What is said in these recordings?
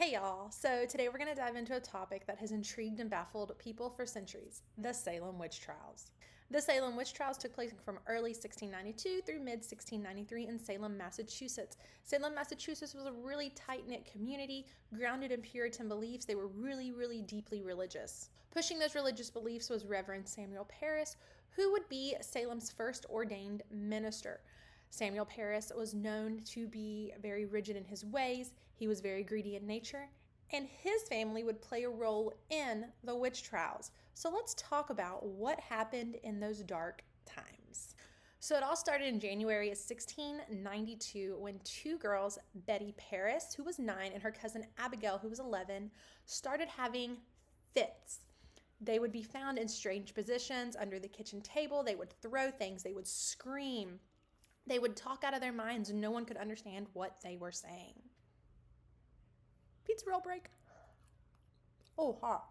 Hey y'all, so today we're going to dive into a topic that has intrigued and baffled people for centuries, the Salem Witch Trials. The Salem Witch Trials took place from early 1692 through mid 1693 in Salem, Massachusetts. Salem, Massachusetts was a really tight-knit community, grounded in Puritan beliefs. They were really deeply religious. Pushing those religious beliefs was Reverend Samuel Parris, who would be Salem's first ordained minister. Samuel Parris was known to be very rigid in his ways. He was very greedy in nature, and his family would play a role in the witch trials. So let's talk about what happened in those dark times. So it all started in January of 1692 when two girls, Betty Parris, who was 9, and her cousin Abigail, who was 11, started having fits. They would be found in strange positions under the kitchen table. They would throw things. They would scream. They would talk out of their minds and no one could understand what they were saying. Pizza roll break. Oh, hot.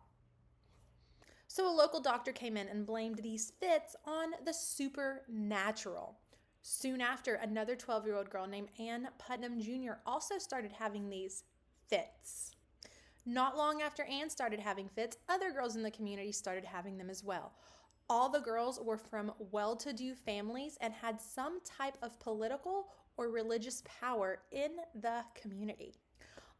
So a local doctor came in and blamed these fits on the supernatural. Soon after, another 12-year-old girl named Ann Putnam Jr. also started having these fits. Not long after Ann started having fits, other girls in the community started having them as well. All the girls were from well-to-do families and had some type of political or religious power in the community.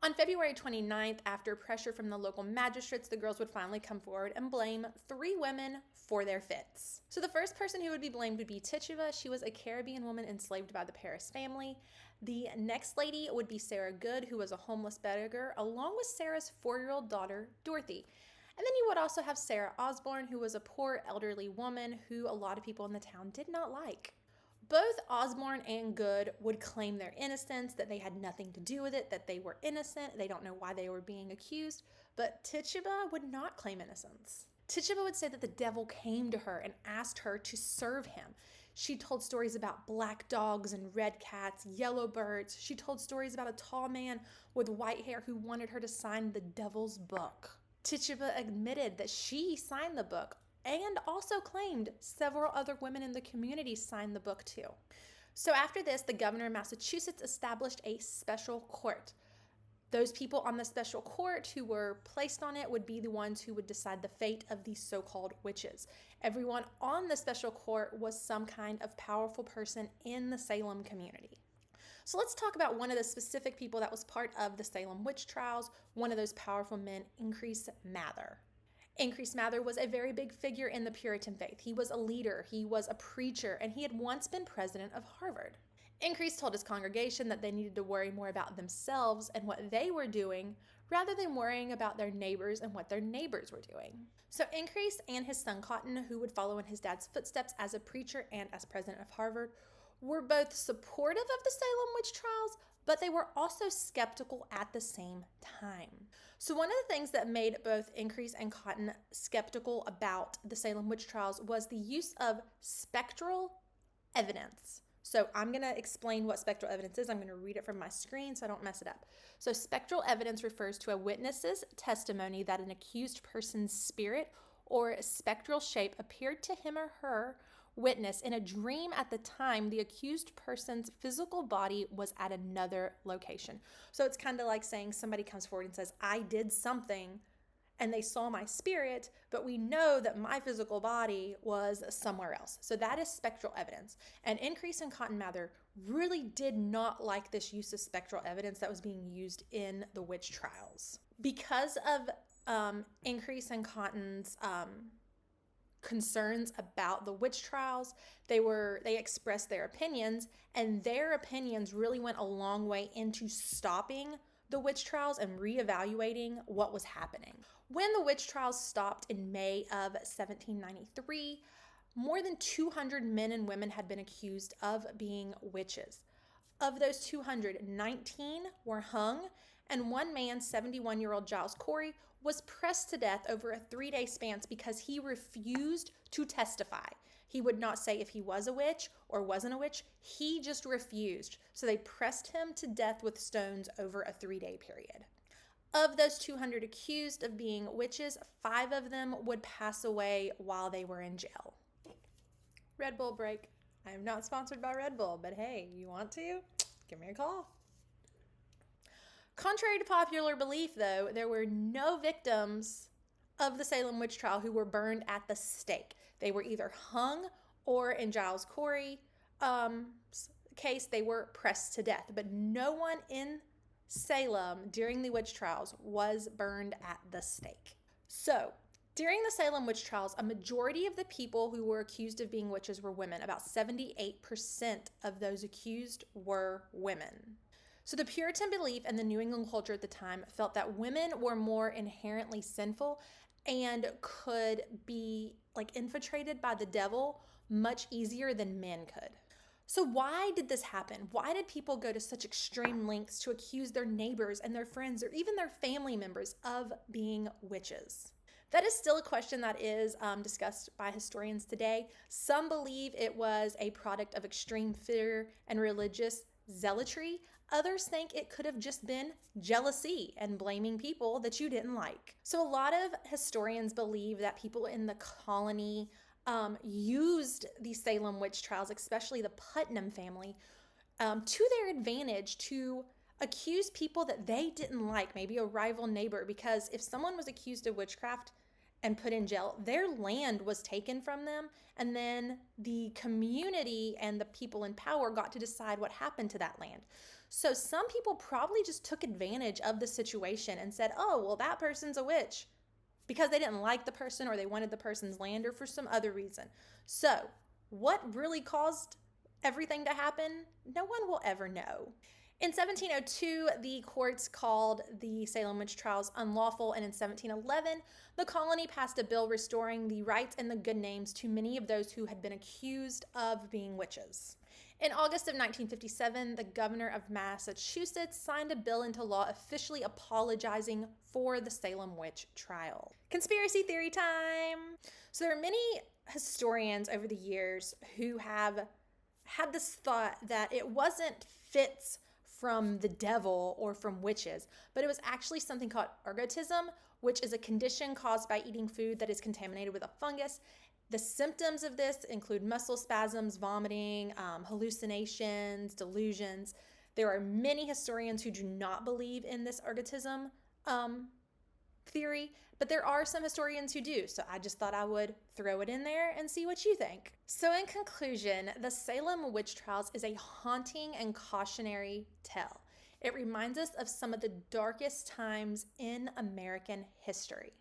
On February 29th, after pressure from the local magistrates, the girls would finally come forward and blame 3 women for their fits. So the first person who would be blamed would be Tituba. She was a Caribbean woman enslaved by the Parris family. The next lady would be Sarah Good, who was a homeless beggar, along with Sarah's 4-year-old daughter, Dorothy. And then you would also have Sarah Osborne, who was a poor elderly woman who a lot of people in the town did not like. Both Osborne and Good would claim their innocence, that they had nothing to do with it, that they were innocent, they don't know why they were being accused, but Tituba would not claim innocence. Tituba would say that the devil came to her and asked her to serve him. She told stories about black dogs and red cats, yellow birds. She told stories about a tall man with white hair who wanted her to sign the devil's book. Tituba admitted that she signed the book and also claimed several other women in the community signed the book too. So after this, the governor of Massachusetts established a special court. Those people on the special court who were placed on it would be the ones who would decide the fate of these so-called witches. Everyone on the special court was some kind of powerful person in the Salem community. So let's talk about one of the specific people that was part of the Salem Witch Trials, one of those powerful men, Increase Mather. Increase Mather was a very big figure in the Puritan faith. He was a leader, he was a preacher, and he had once been president of Harvard. Increase told his congregation that they needed to worry more about themselves and what they were doing rather than worrying about their neighbors and what their neighbors were doing. So Increase and his son Cotton, who would follow in his dad's footsteps as a preacher and as president of Harvard, were both supportive of the Salem Witch Trials, but they were also skeptical at the same time. So one of the things that made both Increase and Cotton skeptical about the Salem Witch Trials was the use of spectral evidence. So I'm going to explain what spectral evidence is. I'm going to read it from my screen so I don't mess it up. So spectral evidence refers to a witness's testimony that an accused person's spirit or spectral shape appeared to him or her witness in a dream at the time the accused person's physical body was at another location. So it's kind of like saying somebody comes forward and says, I did something and they saw my spirit, but we know that my physical body was somewhere else. So that is spectral evidence. And Increase and Cotton Mather really did not like this use of spectral evidence that was being used in the witch trials. Because of Increase and Cotton's concerns about the witch trials, they expressed their opinions, and their opinions really went a long way into stopping the witch trials and reevaluating what was happening. When the witch trials stopped in May of 1793, more than 200 men and women had been accused of being witches. Of those 200, 19 were hung, and one man, 71-year-old Giles Corey, was pressed to death over a 3-day span because he refused to testify. He would not say if he was a witch or wasn't a witch. He just refused. So they pressed him to death with stones over a 3-day period. Of those 200 accused of being witches, 5 of them would pass away while they were in jail. Redbull Break. I am not sponsored by Red Bull, but hey, you want to? Give me a call. Contrary to popular belief, though, there were no victims of the Salem Witch Trial who were burned at the stake. They were either hung or, in Giles Corey's case, they were pressed to death. But no one in Salem during the witch trials was burned at the stake. So, during the Salem witch trials, a majority of the people who were accused of being witches were women. About 78% of those accused were women. So the Puritan belief and the New England culture at the time felt that women were more inherently sinful and could be infiltrated by the devil much easier than men could. So why did this happen? Why did people go to such extreme lengths to accuse their neighbors and their friends or even their family members of being witches? That is still a question that is discussed by historians today. Some believe it was a product of extreme fear and religious zealotry. Others think it could have just been jealousy and blaming people that you didn't like. So a lot of historians believe that people in the colony used the Salem witch trials, especially the Putnam family, to their advantage to accuse people that they didn't like, maybe a rival neighbor, because if someone was accused of witchcraft and put in jail, their land was taken from them, and then the community and the people in power got to decide what happened to that land. So some people probably just took advantage of the situation and said, oh, well, that person's a witch, because they didn't like the person or they wanted the person's land or for some other reason. So what really caused everything to happen? No one will ever know. In 1702, the courts called the Salem witch trials unlawful, and in 1711, the colony passed a bill restoring the rights and the good names to many of those who had been accused of being witches. In August of 1957, the governor of Massachusetts signed a bill into law officially apologizing for the Salem witch trial. Conspiracy theory time! So there are many historians over the years who have had this thought that it wasn't fits from the devil or from witches, but it was actually something called ergotism, which is a condition caused by eating food that is contaminated with a fungus. The symptoms of this include muscle spasms, vomiting, hallucinations, delusions. There are many historians who do not believe in this ergotism theory, but there are some historians who do. So I just thought I would throw it in there and see what you think. So in conclusion, the Salem witch trials is a haunting and cautionary tale. It reminds us of some of the darkest times in American history.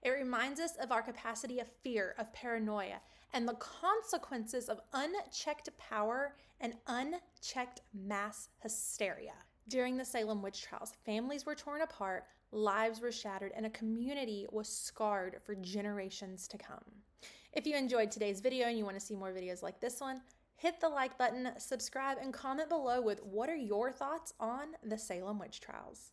It reminds us of our capacity of fear, of paranoia, and the consequences of unchecked power and unchecked mass hysteria. During the Salem witch trials, families were torn apart, lives were shattered, and a community was scarred for generations to come. If you enjoyed today's video and you want to see more videos like this one, hit the like button, subscribe, and comment below with what are your thoughts on the Salem witch trials.